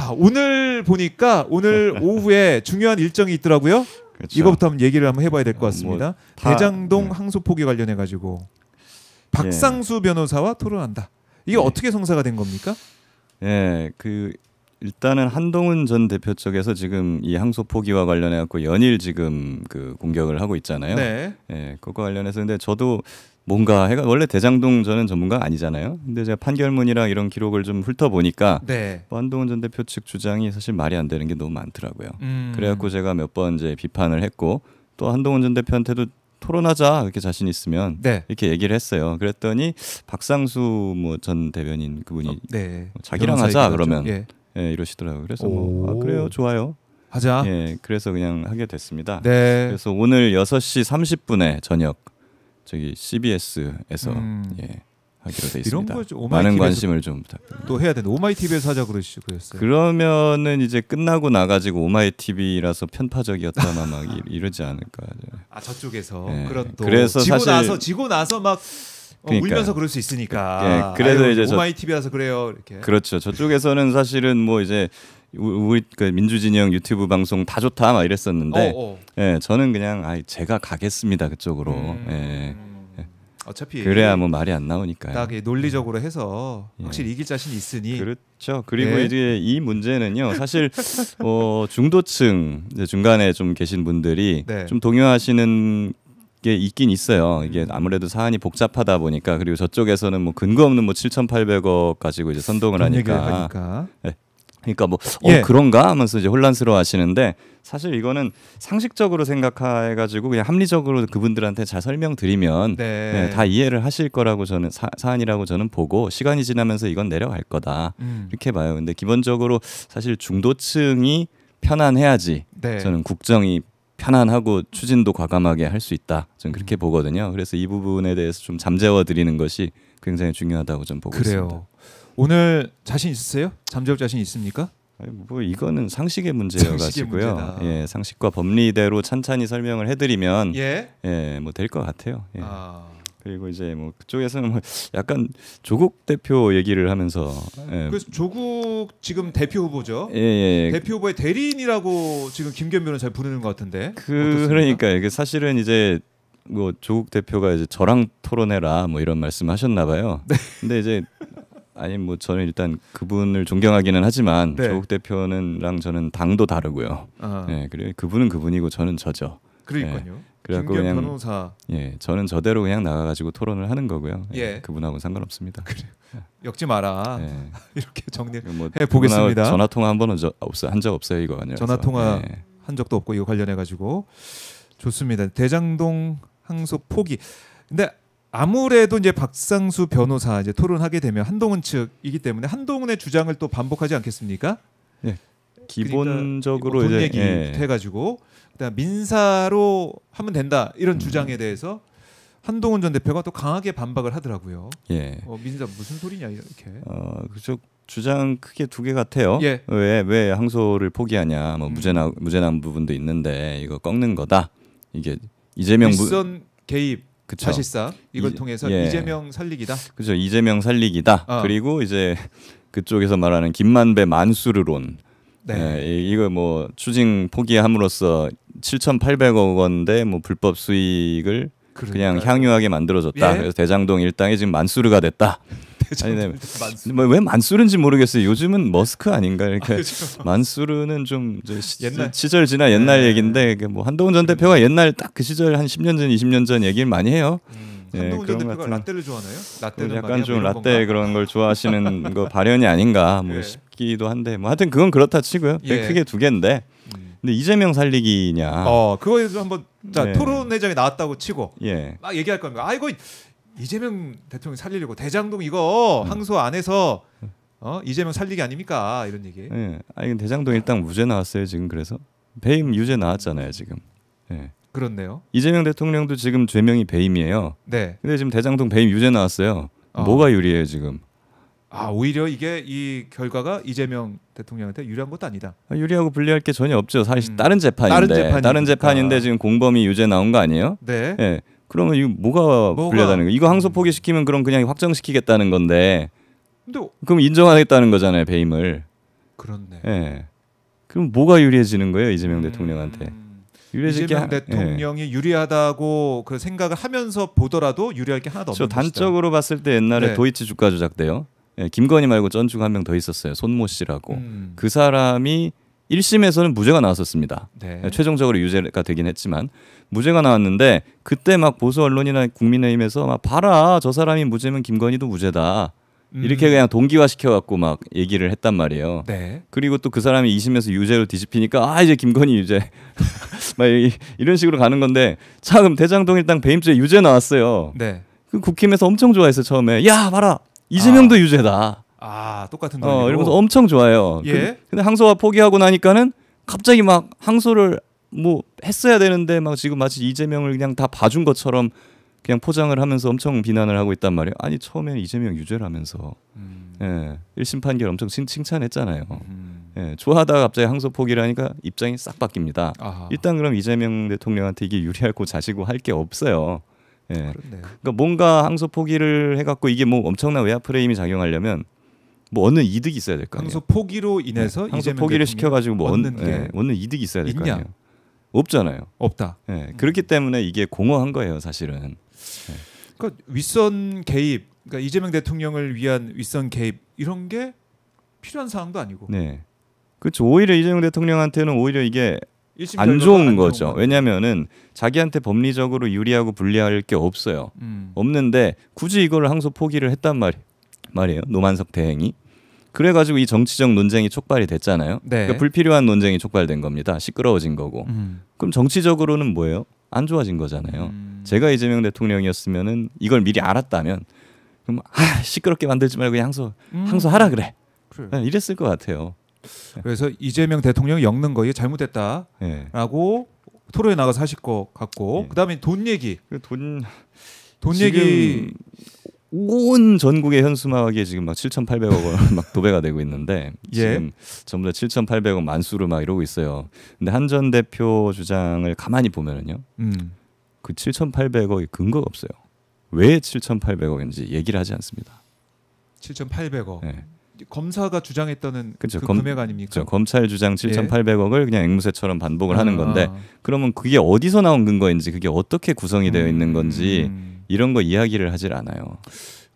자, 오늘 보니까 오늘 오후에 중요한 일정이 있더라고요. 그렇죠. 이거부터 한번 얘기를 한번 해봐야 될 것 같습니다. 대장동 네. 항소 포기 관련해 가지고 박상수 변호사와 토론한다. 이게 네. 어떻게 성사가 된 겁니까? 예, 그 일단은 한동훈 전 대표 쪽에서 지금 이 항소 포기와 관련해 갖고 연일 지금 그 공격을 하고 있잖아요. 네. 예, 그거 관련해서 근데 저도 뭔가 해가 원래 대장동 저는 전문가 아니잖아요. 근데 제가 판결문이랑 이런 기록을 좀 훑어보니까 네. 뭐 한동훈 전 대표 측 주장이 사실 말이 안 되는 게 너무 많더라고요. 그래갖고 제가 몇 번 이제 비판을 했고 또 한동훈 전 대표한테도 토론하자 이렇게 자신 있으면 네. 이렇게 얘기를 했어요. 그랬더니 박상수 뭐 전 대변인 그분이 네. 자기랑 하자 그러면 예. 예, 이러시더라고요. 그래서 뭐 아, 그래요, 좋아요. 하자. 예, 그래서 그냥 하게 됐습니다. 네. 그래서 오늘 6시 30분에 저녁 저기 CBS에서 예, 하기로 돼 이런 있습니다. 거 좀 많은 관심을 좀 부탁드립니다. 또 해야 되는데 오마이 TV에서 하자 그랬어요. 그러면은 이제 끝나고 나가지고 오마이 TV라서 편파적이었다나 막 이러지 않을까. 아 저쪽에서 예. 그런 또 그래서 지고 나서 막 그러니까요. 울면서 그럴 수 있으니까. 예, 그래서 아유, 이제 오마이 TV라서 그래요. 이렇게. 그렇죠. 저쪽에서는 사실은 뭐 이제 우리 그 민주진영 유튜브 방송 다 좋다 막 이랬었는데, 예, 저는 그냥 제가 가겠습니다 그쪽으로. 예. 어차피 그래야 뭐 말이 안 나오니까요. 딱 논리적으로 해서 확실히 이길 자신이 있으니. 그렇죠. 그리고 이제 이 문제는요, 사실 중도층 이제 중간에 좀 계신 분들이 좀 동요하시는 게 있긴 있어요. 이게 아무래도 사안이 복잡하다 보니까 그리고 저쪽에서는 뭐 근거 없는 뭐 7,800억 가지고 이제 선동을 하니까. 네. 그러니까 뭐 그런가 하면서 이제 혼란스러워하시는데 사실 이거는 상식적으로 생각해가지고 그냥 합리적으로 그분들한테 잘 설명드리면 네, 다 이해를 하실 거라고 저는 사안이라고 저는 보고 시간이 지나면서 이건 내려갈 거다 이렇게 봐요. 근데 기본적으로 사실 중도층이 편안해야지 저는 국정이 편안하고 추진도 과감하게 할 수 있다. 저는 그렇게 보거든요. 그래서 이 부분에 대해서 좀 잠재워 드리는 것이 굉장히 중요하다고 저는 보고 있습니다. 오늘 자신 있으세요? 잠재울 자신 있습니까? 뭐 이거는 상식의 문제여가지고요. 예, 상식과 법리대로 찬찬히 설명을 해드리면 뭐 될 것 같아요. 예. 그리고 이제 뭐 그쪽에서는 뭐 약간 조국 대표 얘기를 하면서 그래서 조국 지금 대표 후보죠. 대표 후보의 대리인이라고 지금 김기현 변호사 부르는 것 같은데. 그러니까 이게 사실은 이제 뭐 조국 대표가 이제 저랑 토론해라 뭐 이런 말씀하셨나 봐요. 근데 이제 아니 뭐 저는 일단 그분을 존경하기는 하지만 조국 대표는랑 저는 당도 다르고요. 그리고 그분은 그분이고 저는 저죠. 그러니까요. 그래갖고 김기현 변호사. 저는 저대로 그냥 나가가지고 토론을 하는 거고요. 그분하고는 상관없습니다. 그래. 엮지 마라. 이렇게 정리해 뭐 보겠습니다. 전화 통화 한 번은 한 적 없어요 이거. 전화 통화 한 적도 없고 이거 관련해 가지고 좋습니다. 대장동 항소 포기. 근데 아무래도 이제 박상수 변호사 이제 토론하게 되면 한동훈 측이기 때문에 한동훈의 주장을 또 반복하지 않겠습니까? 네. 기본적으로 그러니까 돈 이제 얘기 해가지고 그다음 민사로 하면 된다 이런 주장에 대해서 한동훈 전 대표가 또 강하게 반박을 하더라고요. 민사 무슨 소리냐 이렇게. 그쪽 주장 크게 두 개 같아요. 왜 항소를 포기하냐? 뭐 무죄난 부분도 있는데 이거 꺾는 거다. 이게 이재명 윗선 개입. 그쵸. 사실상 이걸 통해서 이재명 살리기다. 그렇죠. 이재명 살리기다. 그리고 이제 그쪽에서 말하는 김만배 만수르론. 이거 뭐 추징 포기함으로써 7,800억 원대 뭐 불법 수익을 그냥 향유하게 만들어줬다. 그래서 대장동 일당이 지금 만수르가 됐다. 왜 만수르인지 모르겠어요. 요즘은 머스크 아닌가 이렇게. 만수르는 좀 시절 지나 옛날 얘기인데 뭐 한동훈 전 대표가 옛날 딱 그 시절 한 10년 전, 20년 전 얘기를 많이 해요. 한동훈 전 대표가 라떼를 좋아하나요? 라떼는 약간 좀 라떼 그런 걸 좋아하시는 거 발현이 아닌가 뭐 싶기도 한데 뭐 하여튼 그건 그렇다 치고요. 크게 두 개인데. 근데 이재명 살리기냐? 그거에서 한번 토론회장에 나왔다고 치고 막 얘기할 겁니다. 이거 이재명 대통령 살리려고 대장동 이거 항소 안 해서 이재명 살리기 아닙니까? 이런 얘기. 아니 대장동 일단 무죄 나왔어요 지금. 그래서 배임 유죄 나왔잖아요 지금. 그렇네요. 이재명 대통령도 지금 죄명이 배임이에요. 근데 지금 대장동 배임 유죄 나왔어요. 뭐가 유리해요 지금? 오히려 이게 이 결과가 이재명 대통령한테 유리한 것도 아니다. 유리하고 불리할 게 전혀 없죠. 사실 다른 재판인데 지금 공범이 유죄 나온 거 아니에요? 그러면 이거 뭐가 불리하다는 거예요? 이거 항소 포기시키면 그럼 그냥 확정시키겠다는 건데. 그럼 인정하겠다는 거잖아요 배임을. 그렇네. 예. 그럼 뭐가 유리해지는 거예요, 이재명 대통령한테? 이재명 대통령이 유리하다고 그 생각을 하면서 보더라도 유리할 게 하나도 없는 것이다. 단적으로 봤을 때 옛날에 네. 도이치 주가 조작돼요. 예, 김건희 말고 전주가 한 명 더 있었어요. 손모 씨라고. 그 사람이 1심에서는 무죄가 나왔었습니다. 네. 최종적으로 유죄가 되긴 했지만 무죄가 나왔는데 그때 막 보수 언론이나 국민의힘에서 막 봐라 저 사람이 무죄면 김건희도 무죄다. 이렇게 그냥 동기화 시켜갖고 막 얘기를 했단 말이에요. 네. 그리고 또 그 사람이 2심에서 유죄로 뒤집히니까 이제 김건희 유죄 막 이런 식으로 가는 건데 자 그럼 대장동 일당 배임죄 유죄 나왔어요. 네. 그 국힘에서 엄청 좋아했어요 처음에. 야 봐라 이재명도 유죄다. 똑같은 논리로. 이러면서 엄청 좋아요. 예. 근데 항소가 포기하고 나니까는 갑자기 막 항소를 뭐 했어야 되는데 막 지금 마치 이재명을 그냥 다 봐준 것처럼 그냥 포장을 하면서 엄청 비난을 하고 있단 말이에요. 아니 처음에는 이재명 유죄라면서 예, 1심 판결 엄청 칭찬했잖아요. 예, 좋아하다가 갑자기 항소 포기를 하니까 입장이 싹 바뀝니다. 아하. 일단 그럼 이재명 대통령한테 이게 유리하고 자시고 할 게 없어요. 예. 그렇네요. 그러니까 뭔가 항소 포기를 해갖고 이게 뭐 엄청난 외화 프레임이 작용하려면 뭐 얻는 이득이 있어야 될 거 아니에요. 항소 포기로 인해서 항소 이재명 포기를 시켜가지고 뭐 얻는 이득이 있어야 될 거 있냐? 아니에요. 없잖아요. 없다. 예, 그렇기 때문에 이게 공허한 거예요, 사실은. 그러니까 윗선 개입, 그러니까 이재명 대통령을 위한 윗선 개입 이런 게 필요한 사항도 아니고. 네, 그렇죠. 오히려 이재명 대통령한테는 오히려 이게 1심 안 좋은 거죠. 왜냐하면은 자기한테 법리적으로 유리하고 불리할 게 없어요. 없는데 굳이 이걸 항소 포기를 했단 말이에요. 노만석 대행이. 그래가지고 이 정치적 논쟁이 촉발이 됐잖아요. 네. 그러니까 불필요한 논쟁이 촉발된 겁니다. 시끄러워진 거고. 그럼 정치적으로는 뭐예요? 안 좋아진 거잖아요. 제가 이재명 대통령이었으면은 이걸 미리 알았다면 그럼 시끄럽게 만들지 말고 그냥 항소하라 그래. 이랬을 것 같아요. 그래서 이재명 대통령이 엮는 거 이게 잘못됐다라고 네. 토론에 나가서 하실 것 같고 네. 그다음에 돈 얘기. 돈 얘기 온 전국의 현수막에 지금 막 7,800억 원 막 도배가 되고 있는데 지금 전부 다 7,800억 만수르 막 이러고 있어요. 근데 한 전 대표 주장을 가만히 보면은요. 그 7,800억이 근거가 없어요. 왜 7,800억인지 얘기를 하지 않습니다. 7,800억. 네. 검사가 주장했던 그렇죠. 그 금액 아닙니까? 그렇죠. 검찰 주장 7,800억을 그냥 앵무새처럼 반복을 하는 건데 그러면 그게 어디서 나온 근거인지 그게 어떻게 구성이 되어 있는 건지 이런 거 이야기를 하질 않아요.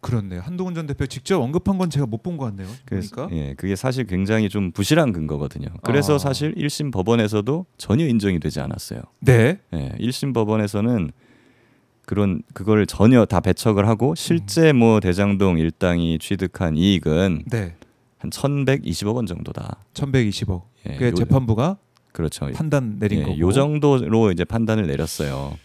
그렇네요. 한동훈 전 대표 직접 언급한 건 제가 못 본 것 같네요. 그러니까 그게 사실 굉장히 좀 부실한 근거거든요. 그래서 사실 1심 법원에서도 전혀 인정이 되지 않았어요. 네. 1심 법원에서는 그걸 전혀 다 배척을 하고 실제 뭐 대장동 일당이 취득한 이익은 한 1,120억 원 정도다. 1,120억. 그 재판부가 그렇죠. 판단 내린 거고. 요 정도로 이제 판단을 내렸어요.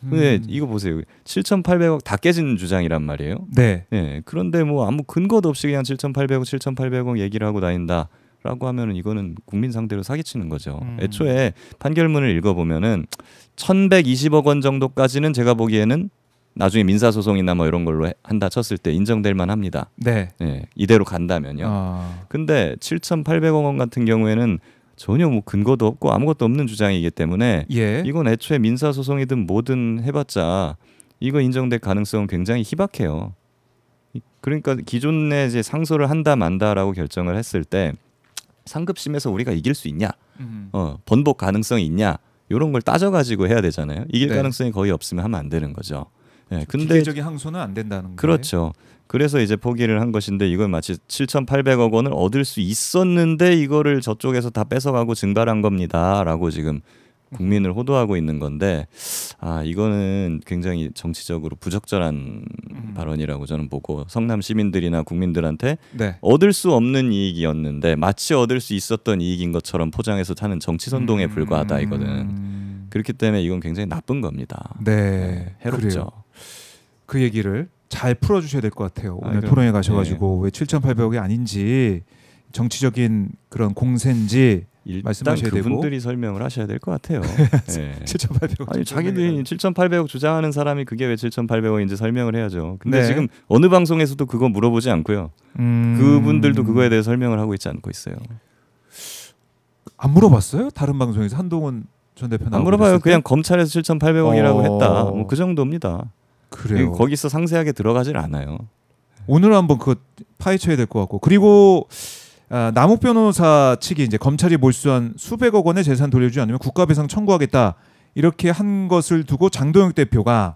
근데 이거 보세요. 7,800억 다 깨진 주장이란 말이에요. 네. 그런데 뭐 아무 근거도 없이 그냥 7,800억 얘기를 하고 다닌다라고 하면은 이거는 국민 상대로 사기치는 거죠. 애초에 판결문을 읽어보면은 1,120억 원 정도까지는 제가 보기에는 나중에 민사소송이나 뭐 이런 걸로 한다 쳤을 때 인정될 만합니다. 네. 이대로 간다면요. 근데 7,800억 원 같은 경우에는 전혀 뭐 근거도 없고 아무것도 없는 주장이기 때문에 이건 애초에 민사소송이든 뭐든 해봤자 이거 인정될 가능성은 굉장히 희박해요. 그러니까 기존에 이제 상소를 한다 만다라고 결정을 했을 때 상급심에서 우리가 이길 수 있냐, 번복 가능성이 있냐 이런 걸 따져가지고 해야 되잖아요. 이길 가능성이 거의 없으면 하면 안 되는 거죠. 근데 기계적인 항소는 안 된다는 거예요. 그렇죠. 그래서 이제 포기를 한 것인데 이건 마치 7,800억 원을 얻을 수 있었는데 이거를 저쪽에서 다 뺏어가고 증발한 겁니다라고 지금 국민을 호도하고 있는 건데 이거는 굉장히 정치적으로 부적절한 발언이라고 저는 보고 성남 시민들이나 국민들한테 얻을 수 없는 이익이었는데 마치 얻을 수 있었던 이익인 것처럼 포장해서 하는 정치 선동에 불과하다 이거는. 그렇기 때문에 이건 굉장히 나쁜 겁니다. 해롭죠. 그래요. 그 얘기를 잘 풀어주셔야 될 것 같아요. 오늘 토론에 가셔가지고 왜 7,800억이 아닌지 정치적인 그런 공세인지 말씀하셔야 되고 그분들이 설명을 하셔야 될 것 같아요. 7,800억. 아니 자기들이 7,800억 주장하는 사람이 그게 왜 7,800억인지 설명을 해야죠. 근데 지금 어느 방송에서도 그거 물어보지 않고요. 그분들도 그거에 대해 설명을 하고 있지 않고 있어요. 안 물어봤어요? 다른 방송에서 한동훈 전 대표 나오고 안 물어봐요. 그냥 검찰에서 7,800억이라고 했다. 뭐 그 정도입니다. 그래요. 거기서 상세하게 들어가질 않아요. 오늘 한번 그거 파헤쳐야 될 것 같고 그리고 남욱 변호사 측이 이제 검찰이 몰수한 수백억 원의 재산 돌려주지 않으면 국가배상 청구하겠다 이렇게 한 것을 두고 장도영 대표가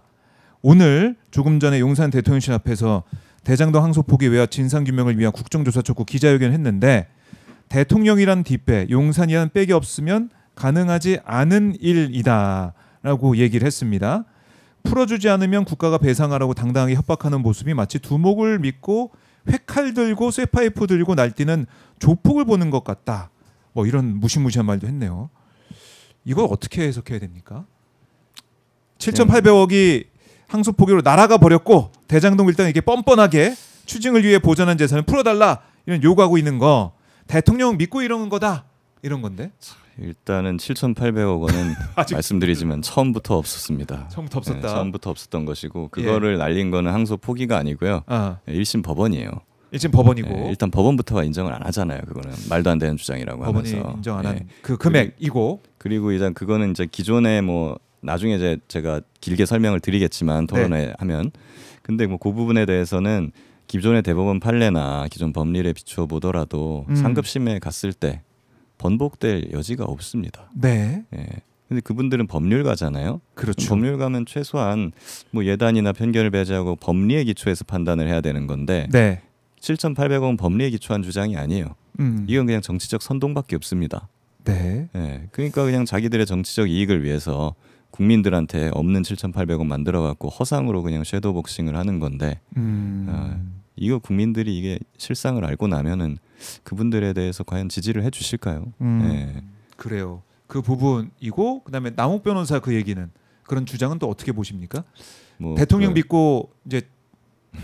오늘 조금 전에 용산 대통령실 앞에서 대장동 항소 포기 외화 진상규명을 위한 국정조사 촉구 기자회견을 했는데 대통령이란 뒷배, 용산이란 백이 없으면 가능하지 않은 일이다라고 얘기를 했습니다. 풀어주지 않으면 국가가 배상하라고 당당하게 협박하는 모습이 마치 두목을 믿고 회칼 들고 쇠파이프 들고 날뛰는 조폭을 보는 것 같다. 뭐 이런 무시무시한 말도 했네요. 이걸 어떻게 해석해야 됩니까? 7,800억이 항소 포기로 날아가 버렸고 대장동 일단 이게 뻔뻔하게 추징을 위해 보전한 재산을 풀어달라 이런 요구하고 있는 거 대통령 믿고 이러는 거다 이런 건데. 일단은 7,800억 원은 말씀드리지만 처음부터 없었습니다. 처음부터 없었다. 네, 처음부터 없었던 것이고 그거를 날린 거는 항소 포기가 아니고요. 1심 법원이에요. 1심 법원이고 네, 일단 법원부터가 인정을 안 하잖아요. 그거는 말도 안 되는 주장이라고 법원이 하면서 인정 안 한 그 금액이고 그리고 일단 그거는 이제 기존에 뭐 나중에 제가 길게 설명을 드리겠지만 토론회 하면 근데 뭐 그 부분에 대해서는 기존의 대법원 판례나 기존 법률에 비추어 보더라도 상급심에 갔을 때 번복될 여지가 없습니다. 네. 예. 근데 그분들은 법률가잖아요. 그렇죠. 법률가면 최소한 뭐 예단이나 편견을 배제하고 법리에 기초해서 판단을 해야 되는 건데 7,800억은 법리에 기초한 주장이 아니에요. 이건 그냥 정치적 선동밖에 없습니다. 네. 예. 그러니까 그냥 자기들의 정치적 이익을 위해서 국민들한테 없는 7,800억 만들어 갖고 허상으로 그냥 섀도우 복싱을 하는 건데 이거 국민들이 이게 실상을 알고 나면은 그분들에 대해서 과연 지지를 해주실까요? 네. 그래요. 그 부분이고 그다음에 남욱 변호사 그 얘기는 그런 주장은 또 어떻게 보십니까? 뭐 대통령 믿고 이제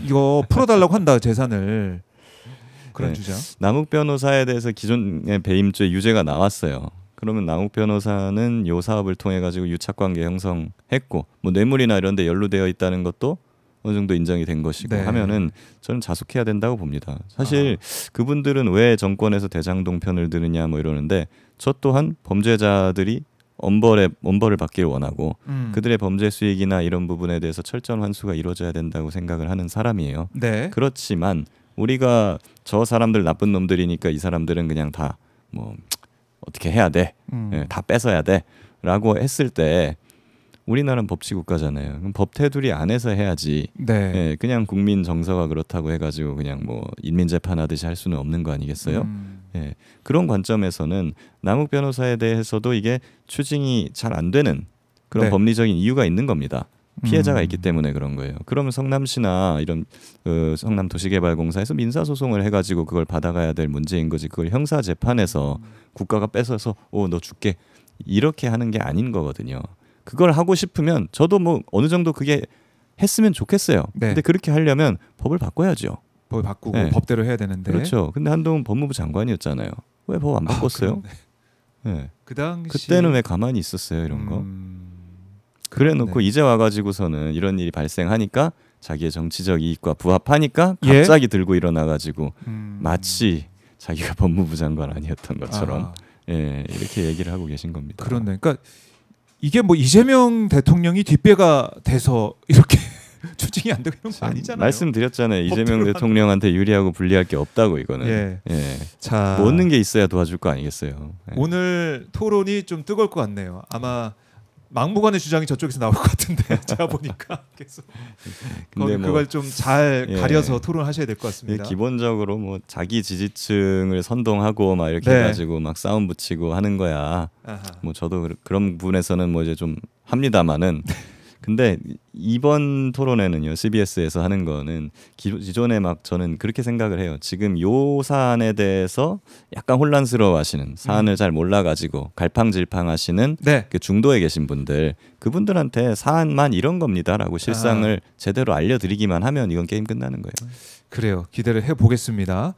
이거 풀어달라고 한다 재산을 그런 주장. 남욱 변호사에 대해서 기존의 배임죄 유죄가 나왔어요. 그러면 남욱 변호사는 요 사업을 통해 가지고 유착관계 형성했고 뭐 뇌물이나 이런 데 연루되어 있다는 것도 어느 정도 인정이 된 것이고 하면은 저는 자숙해야 된다고 봅니다. 사실 그분들은 왜 정권에서 대장동 편을 드느냐 뭐 이러는데 저 또한 범죄자들이 엄벌을 받기를 원하고 그들의 범죄 수익이나 이런 부분에 대해서 철저한 환수가 이루어져야 된다고 생각을 하는 사람이에요. 네. 그렇지만 우리가 저 사람들 나쁜 놈들이니까 이 사람들은 그냥 다 뭐 어떻게 해야 돼, 다 뺏어야 돼라고 했을 때 우리나라는 법치국가잖아요. 그럼 법 테두리 안에서 해야지. 예, 그냥 국민 정서가 그렇다고 해가지고 그냥 뭐 인민재판 하듯이 할 수는 없는 거 아니겠어요? 예, 그런 관점에서는 남욱 변호사에 대해서도 이게 추징이 잘 안 되는 그런 법리적인 이유가 있는 겁니다. 피해자가 있기 때문에 그런 거예요. 그러면 성남시나 이런 성남도시개발공사에서 민사소송을 해가지고 그걸 받아가야 될 문제인 거지. 그걸 형사재판에서 국가가 뺏어서 너 줄게 이렇게 하는 게 아닌 거거든요. 그걸 하고 싶으면 저도 뭐 어느 정도 그게 했으면 좋겠어요. 근데 그렇게 하려면 법을 바꿔야죠. 법을 바꾸고 법대로 해야 되는데. 그렇죠. 근데 한동훈 법무부 장관이었잖아요. 왜 법 안 바꿨어요? 그 당시 그때는 왜 가만히 있었어요 이런 거? 그래놓고 이제 와가지고서는 이런 일이 발생하니까 자기의 정치적 이익과 부합하니까 갑자기 들고 일어나가지고 마치 자기가 법무부 장관 아니었던 것처럼 이렇게 얘기를 하고 계신 겁니다. 그런데 그러니까 이게 뭐 이재명 대통령이 뒷배가 돼서 이렇게 추징이 안 되고 이런 거 아니잖아요. 말씀드렸잖아요. 이재명 대통령한테 유리하고 불리할 게 없다고 이거는. 자, 뭐 얻는 게 있어야 도와줄 거 아니겠어요. 오늘 토론이 좀 뜨거울 것 같네요. 아마 막무가내 주장이 저쪽에서 나올 것 같은데 제가 보니까 계속. 근데 뭐, 그걸 좀 잘 가려서 토론하셔야 될 것 같습니다. 기본적으로 뭐 자기 지지층을 선동하고 막 이렇게 해가지고 막 싸움 붙이고 하는 거야. 뭐 저도 그런 부분에서는 뭐 이제 좀 합니다만은. 근데 이번 토론회는요 CBS에서 하는 거는 기존에 막 저는 그렇게 생각을 해요. 지금 요 사안에 대해서 약간 혼란스러워하시는 사안을 잘 몰라가지고 갈팡질팡하시는 그 중도에 계신 분들 그분들한테 사안만 이런 겁니다라고 실상을 제대로 알려드리기만 하면 이건 게임 끝나는 거예요. 그래요. 기대를 해보겠습니다.